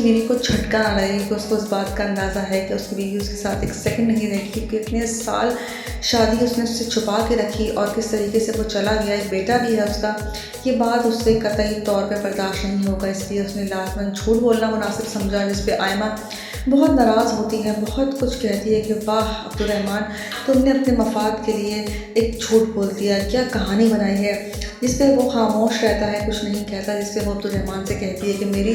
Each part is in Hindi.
बीवी को झटका ना लगे कि उसको इस बात का अंदाज़ा है कि उसकी बीवी उसके साथ एक सेकंड नहीं रहेगी, क्योंकि इतने साल शादी उसने उससे छुपा के रखी और किस तरीके से वो चला गया। एक बेटा भी है उसका, ये बात उससे कतई तौर पे बर्दाश्त नहीं होगा। इसलिए उसने लाजमन झूठ बोलना मुनासिब समझा, जिस पे आयमा बहुत नाराज़ होती है, बहुत कुछ कहती है कि वाह अब्दुर्रहमान, तुमने अपने मफाद के लिए एक झूठ बोल दिया, क्या कहानी बनाई है। जिस पे वो खामोश रहता है, कुछ नहीं कहता। जिस पे वो अब्दुर्रहमान से कहती है कि मेरी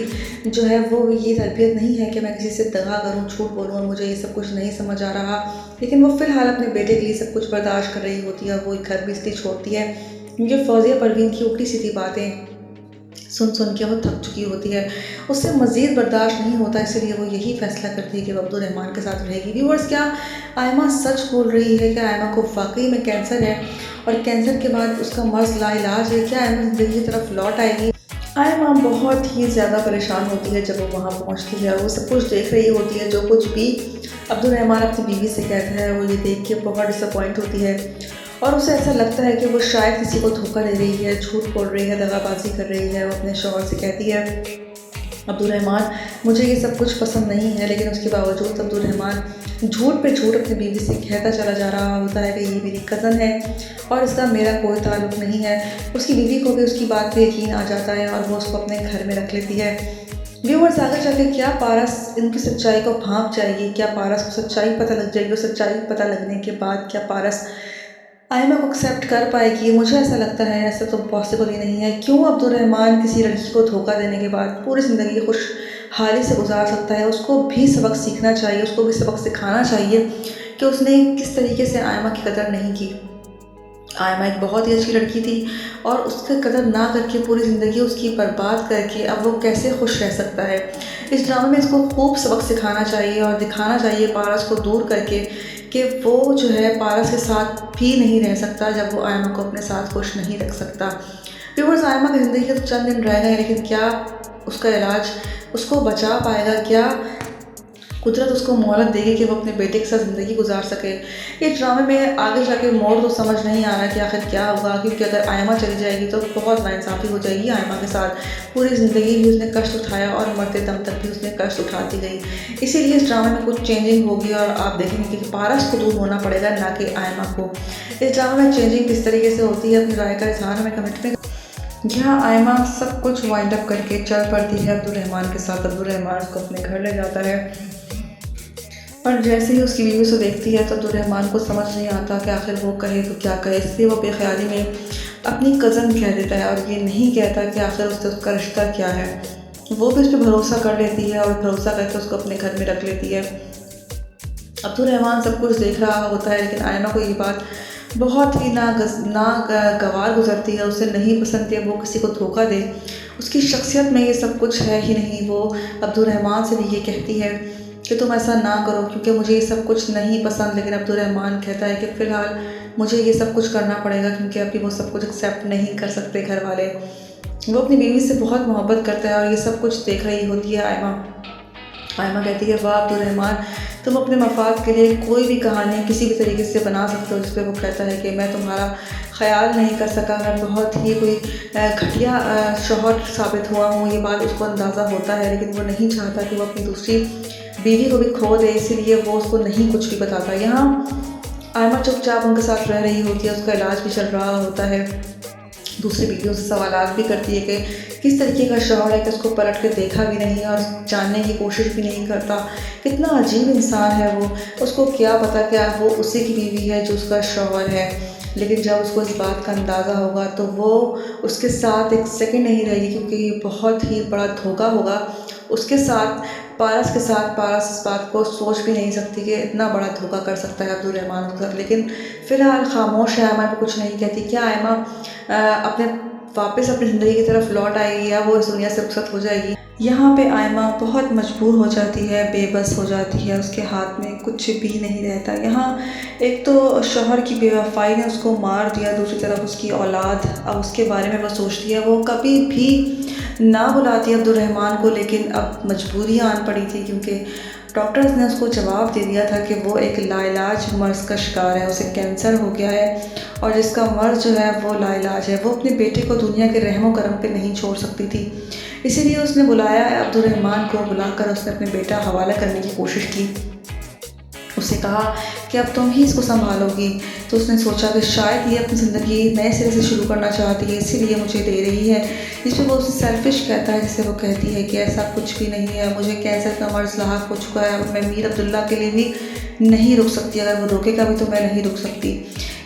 जो है वो ये तरबियत नहीं है कि मैं किसी से दगा करूँ, झूठ बोलूँ, और मुझे ये सब कुछ नहीं समझ आ रहा। लेकिन वो फ़िलहाल अपने बेटे के लिए सब कुछ बर्दाश्त कर रही होती है। वो घर भी इसलिए छोड़ती है क्योंकि फौजिया परवीन की ऊपरी सीधी बातें सुन के वो थक चुकी होती है, उससे मज़ीद बर्दाश्त नहीं होता। इसलिए वो यही फ़ैसला करती है कि वो अब्दुर्रहमान के साथ रहेगी। व्यूअर्स, क्या आयमा सच बोल रही है? क्या आयमा को वाकई में कैंसर है और कैंसर के बाद उसका मर्ज़ लाइलाज है? क्या आयमा ज़िंदगी की तरफ लौट आएगी? आयमा बहुत ही ज़्यादा परेशान होती है जब वो वहाँ पहुँचती है। वो सब कुछ देख रही होती है, जो कुछ भी अब्दुर्रहमान अपनी बीवी से कहता है वो ये देख के बहुत डिसअपॉइंट होती है, और उसे ऐसा लगता है कि वो शायद किसी को धोखा दे रही है, झूठ बोल रही है, दगाबाजी कर रही है। वो अपने शौहर से कहती है अब्दुर्रहमान, मुझे ये सब कुछ पसंद नहीं है। लेकिन उसके बावजूद अब्दुर्रहमान झूठ पे झूठ अपनी बीवी से कहता चला जा रहा होता है कि ये मेरी कज़न है और इसका मेरा कोई ताल्लुक़ नहीं है। उसकी बीवी को भी उसकी बात पे यकीन आ जाता है और वो उसको अपने घर में रख लेती है। व्यूअर्स, आगे चल के क्या पारस इनकी सच्चाई को भांप जाएगी? क्या पारस को सच्चाई पता लग जाएगी? और सच्चाई पता लगने के बाद क्या पारस आयमा को एक्सेप्ट कर पाएगी? मुझे ऐसा लगता है ऐसा तो पॉसिबल ही नहीं है। क्यों अब्दुर्रहमान किसी लड़की को धोखा देने के बाद पूरी ज़िंदगी खुशहाली से गुजार सकता है? उसको भी सबक सीखना चाहिए, उसको भी सबक सिखाना चाहिए कि उसने किस तरीके से आयमा की कदर नहीं की। आयमा एक बहुत ही अच्छी लड़की थी और उसकी कदर ना करके पूरी ज़िंदगी उसकी बर्बाद करके अब वो कैसे खुश रह सकता है। इस ड्रामे में इसको खूब सबक सिखाना चाहिए और दिखाना चाहिए पारस को दूर करके कि वो जो है पारस के साथ भी नहीं रह सकता जब वो आयमा को अपने साथ खुश नहीं रख सकता। व्यूअर्स, आयमा की ज़िंदगी के तो चंद दिन रह गए, लेकिन क्या उसका इलाज उसको बचा पाएगा? क्या कुदरत उसको मोहलत देगी कि वो अपने बेटे के साथ ज़िंदगी गुजार सके? ये ड्रामे में आगे जाके मोड़ तो समझ नहीं आ रहा कि आखिर क्या होगा, क्योंकि अगर आयमा चली जाएगी तो बहुत नाइंसाफ़ी हो जाएगी आयमा के साथ। पूरी ज़िंदगी भी उसने कष्ट उठाया और मरते दम तक भी उसने कष्ट उठाती गई। इसीलिए इस ड्रामे में कुछ चेंजिंग होगी और आप देखेंगे कि पारस को दूर होना पड़ेगा, ना कि आयमा को। इस ड्रामे में चेंजिंग किस तरीके से होती है, अपनी राय का इज़हार हमें कमेंट में। यहाँ आयमा सब कुछ वाइंड अप करके चल पड़ती है अब्दुर्रहमान के साथ। अब्दुर्रहमान उसको अपने घर ले जाता है और जैसे ही उसकी बीवी उसे देखती है तो अब्दुर्रहमान को समझ नहीं आता कि आखिर वो कहे तो क्या कहे। इसलिए वो बेख्याली में अपनी कज़न कह देता है और ये नहीं कहता कि आखिर उससे उसका रिश्ता क्या है। वो भी उस पर भरोसा कर लेती है और भरोसा करके उसको अपने घर में रख लेती है। अब्दुर्रहमान सब कुछ देख रहा होता है, लेकिन आयमा को ये बात बहुत ही नागवार गुजरती है। उसे नहीं पसंद कि वो किसी को धोखा दे। उसकी शख्सियत में ये सब कुछ है ही नहीं। वो अब्दुर्रहमान से भी ये कहती है कि तुम ऐसा ना करो क्योंकि मुझे ये सब कुछ नहीं पसंद। लेकिन अब्दुर्रहमान कहता है कि फ़िलहाल मुझे ये सब कुछ करना पड़ेगा क्योंकि अभी वो सब कुछ एक्सेप्ट नहीं कर सकते घर वाले। वो अपनी बीवी से बहुत मोहब्बत करता है और ये सब कुछ देख रही होती है आयमा। आयमा कहती है वाह अब्दुर्रहमान, तुम अपने मफाद के लिए कोई भी कहानी किसी भी तरीके से बना सकते हो। जिस पर वो कहता है कि मैं तुम्हारा ख्याल नहीं कर सका, मैं बहुत ही कोई घटिया शौहर साबित हुआ हूँ। ये बात उसको अंदाज़ा होता है, लेकिन वो नहीं चाहता कि वो अपनी दूसरी बीवी को भी खो दे, इसीलिए वो उसको नहीं कुछ भी बताता। यहाँ आयमा चुपचाप उनके साथ रह रही होती है, उसका इलाज भी चल रहा होता है। दूसरी बीवियों से सवालात भी करती है कि किस तरीके का शौहर है कि उसको पलट के देखा भी नहीं और जानने की कोशिश भी नहीं करता। कितना अजीब इंसान है वो, उसको क्या पता क्या वो उसी की बीवी है जो उसका शौहर है। लेकिन जब उसको इस बात का अंदाज़ा होगा तो वो उसके साथ एक सेकंड नहीं रहेगी, क्योंकि ये बहुत ही बड़ा धोखा होगा उसके साथ, पारस के साथ। पारस इस बात को सोच भी नहीं सकती कि इतना बड़ा धोखा कर सकता है अब्दुर्रहमान के साथ। लेकिन फ़िलहाल खामोश है, आयमा को कुछ नहीं कहती। क्या आयमा अपने वापस अपनी ज़िंदगी की तरफ लौट आएगी या वो इस दुनिया से रुखसत हो जाएगी? यहाँ पे आयमा बहुत मजबूर हो जाती है, बेबस हो जाती है, उसके हाथ में कुछ भी नहीं रहता। यहाँ एक तो शौहर की बेवफाई ने उसको मार दिया, दूसरी तरफ उसकी औलाद, अब उसके बारे में वो सोचती है। वो कभी भी ना बुलाती अब्दुर्रहमान को, लेकिन अब मजबूरी आन पड़ी थी क्योंकि डॉक्टर्स ने उसको जवाब दे दिया था कि वो एक लाइलाज मर्ज़ का शिकार है, उसे कैंसर हो गया है और जिसका मर्ज़ जो है वो लाइलाज है। वो अपने बेटे को दुनिया के रहमो करम पे नहीं छोड़ सकती थी, इसीलिए उसने बुलाया अब्दुर्रहमान को, बुलाकर उसने अपने बेटा हवाला करने की कोशिश की। उससे कहा कि अब तुम ही इसको संभालोगी। तो उसने सोचा कि शायद ये अपनी ज़िंदगी नए सिरे से शुरू करना चाहती है, इसीलिए मुझे दे रही है। जिस पे वो उससे सेल्फिश कहता है, जिससे वो कहती है कि ऐसा कुछ भी नहीं है, मुझे कैंसर का मर्ज़ लाहक हो चुका है, मैं मीर अब्दुल्ला के लिए भी नहीं रुक सकती, अगर वो रोकेगा भी तो मैं नहीं रुक सकती।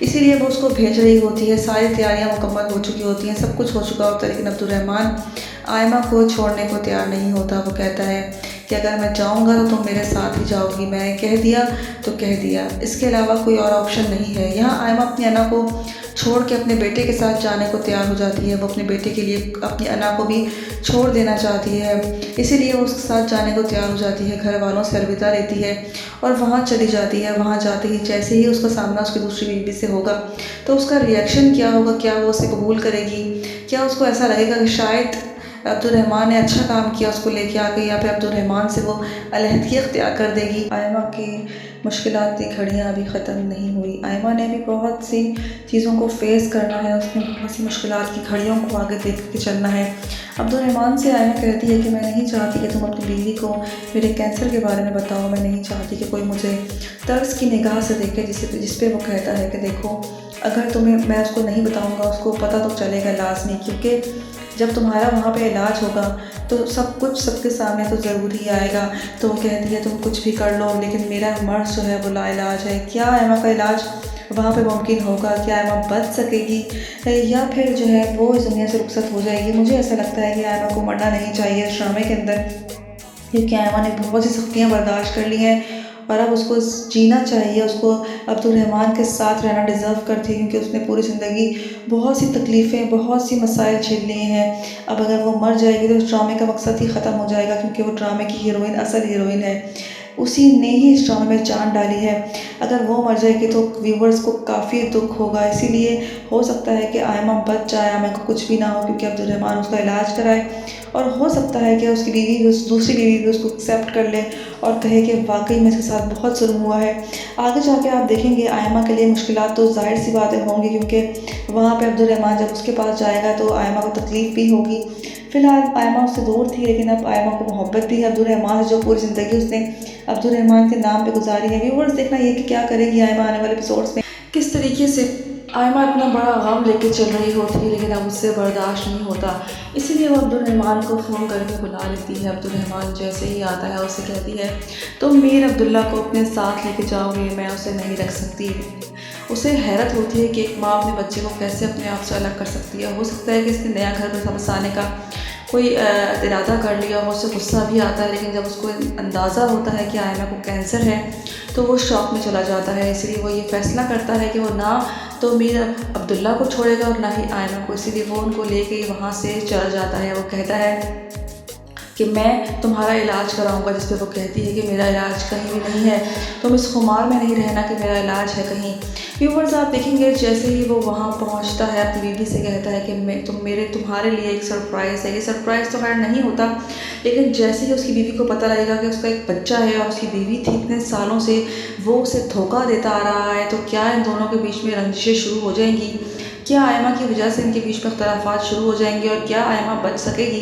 इसीलिए वो उसको भेज रही होती है। सारी तैयारियां मुकम्मल हो चुकी होती हैं, सब कुछ हो चुका होता है, लेकिन अब्दुर्रहमान आयमा को छोड़ने को तैयार नहीं होता। वो कहता है कि अगर मैं जाऊंगा तो तुम मेरे साथ ही जाओगी, मैं कह दिया तो कह दिया, इसके अलावा कोई और ऑप्शन नहीं है। यहाँ आयमा अपनी अना को छोड़ के अपने बेटे के साथ जाने को तैयार हो जाती है। वो अपने बेटे के लिए अपनी अना को भी छोड़ देना चाहती है, इसीलिए वो उसके साथ जाने को तैयार हो जाती है। घर वालों से अलविदा लेती है और वहाँ चली जाती है। वहाँ जाते ही जैसे ही उसका सामना उसकी दूसरी बीवी से होगा तो उसका रिएक्शन क्या होगा, क्या वो उसे कबूल करेगी, क्या उसको ऐसा लगेगा कि शायद अब्दुर्रहमान ने अच्छा काम किया उसको लेके आ गई, या फिर अब्दुर्रहमान से वो अलहदगी अख्तियार कर देगी। आयमा की मुश्किलात की घड़ियाँ अभी ख़त्म नहीं हुई। आयमा ने भी बहुत सी चीज़ों को फेस करना है, उसने बहुत सी मुश्किलात की घड़ियों को आगे देख के चलना है। अब्दुर्रहमान से आयमा कहती है कि मैं नहीं चाहती कि तुम अपनी बीवी को मेरे कैंसर के बारे में बताओ, मैं नहीं चाहती कि कोई मुझे तर्स की निगाह से देखे, जिस पे वो कहता है कि देखो अगर तुम्हें मैं उसको नहीं बताऊंगा, उसको पता तो चलेगा लाजमी, क्योंकि जब तुम्हारा वहाँ पे इलाज होगा तो सब कुछ सबके सामने तो ज़रूर ही आएगा। तो वो कहती है तुम कुछ भी कर लो, लेकिन मेरा मर्ज़ जो है वो लाइलाज है। क्या एमा का इलाज वहाँ पे मुमकिन होगा? क्या एमा बच सकेगी या फिर जो है वो इस दुनिया से रुखसत हो जाएगी? मुझे ऐसा लगता है कि एमा को मरना नहीं चाहिए इस ड्रामे के अंदर, क्योंकि एमा ने बहुत सी सख्तियाँ बर्दाश्त कर ली हैं और अब उसको जीना चाहिए। उसको अब्दुर्रहमान के साथ रहना डिज़र्व करती है, क्योंकि उसने पूरी ज़िंदगी बहुत सी तकलीफ़ें, बहुत सी मसाइल झेल लिए हैं। अब अगर वो मर जाएगी तो उस ड्रामे का मकसद ही ख़त्म हो जाएगा, क्योंकि वो ड्रामे की हीरोइन असल हीरोइन है, उसी ने ही इस ड्रामे में जान डाली है। अगर वो मर जाएगी तो व्यूवर्स को काफ़ी दुख होगा, इसीलिए हो सकता है कि आयमा बच जाए, आयमा को कुछ भी ना हो, क्योंकि अब्दुर्रहमान उसका इलाज कराए। और हो सकता है कि उसकी बीवी भी दूसरी बीवी भी उसको एक्सेप्ट कर ले और कहे कि वाकई में इसके साथ बहुत जुल्म हुआ है। आगे जाके आप देखेंगे आयमा के लिए मुश्किलात तो ज़ाहिर सी बातें होंगी, क्योंकि वहाँ पे अब्दुर्रहमान जब उसके पास जाएगा तो आयमा को तकलीफ़ भी होगी। फ़िलहाल आयमा उससे दूर थी, लेकिन अब आयमा को मोहब्बत भी है अब्दुर्रहमान से, जो पूरी ज़िंदगी उसने अब्दुर्रहमान के नाम पे गुजारी है। व्यूअर्स देखना ये कि क्या करेगी आयमा आने वाले एपिसोड्स में, किस तरीके से आयमा इतना बड़ा गम लेके चल रही होती है, लेकिन अब उससे बर्दाश्त नहीं होता, इसीलिए वो अब्दुर्रहमान को फ़ोन करके बुला लेती है। अब्दुर्रहमान जैसे ही आता है उससे कहती है तुम मीर अब्दुल्ला को अपने साथ लेके जाओगे, मैं उसे नहीं रख सकती। उसे हैरत होती है कि एक माँ अपने बच्चे को कैसे अपने आप से अलग कर सकती है। हो सकता है कि इसने नया घर में बसाने का कोई इरादा कर लिया हो, उससे गुस्सा भी आता है, लेकिन जब उसको अंदाज़ा होता है कि आयमा को कैंसर है तो वो शॉक में चला जाता है। इसलिए वो ये फ़ैसला करता है कि वो ना तो मीर अब्दुल्ला को छोड़ेगा और ना ही आयमा को, इसीलिए वो उनको लेके वहाँ से चला जाता है। वो कहता है कि मैं तुम्हारा इलाज कराऊंगा, जिस पे वो कहती है कि मेरा इलाज कहीं भी नहीं है, तुम इस खुमार में नहीं रहना कि मेरा इलाज है कहीं। व्यूवर्स आप देखेंगे जैसे ही वो वहाँ पहुँचता है अपनी बीवी से कहता है कि मैं तुम्हारे लिए एक सरप्राइज़ है। ये सरप्राइज़ तो खैर नहीं होता, लेकिन जैसे ही उसकी बीवी को पता लगेगा कि उसका एक बच्चा है और उसकी बीवी थी इतने सालों से वो उसे धोखा देता आ रहा है, तो क्या इन दोनों के बीच में रंजिशें शुरू हो जाएंगी? क्या आयमा की वजह से इनके बीच में इख्तलाफात शुरू हो जाएंगे और क्या आयमा बच सकेगी?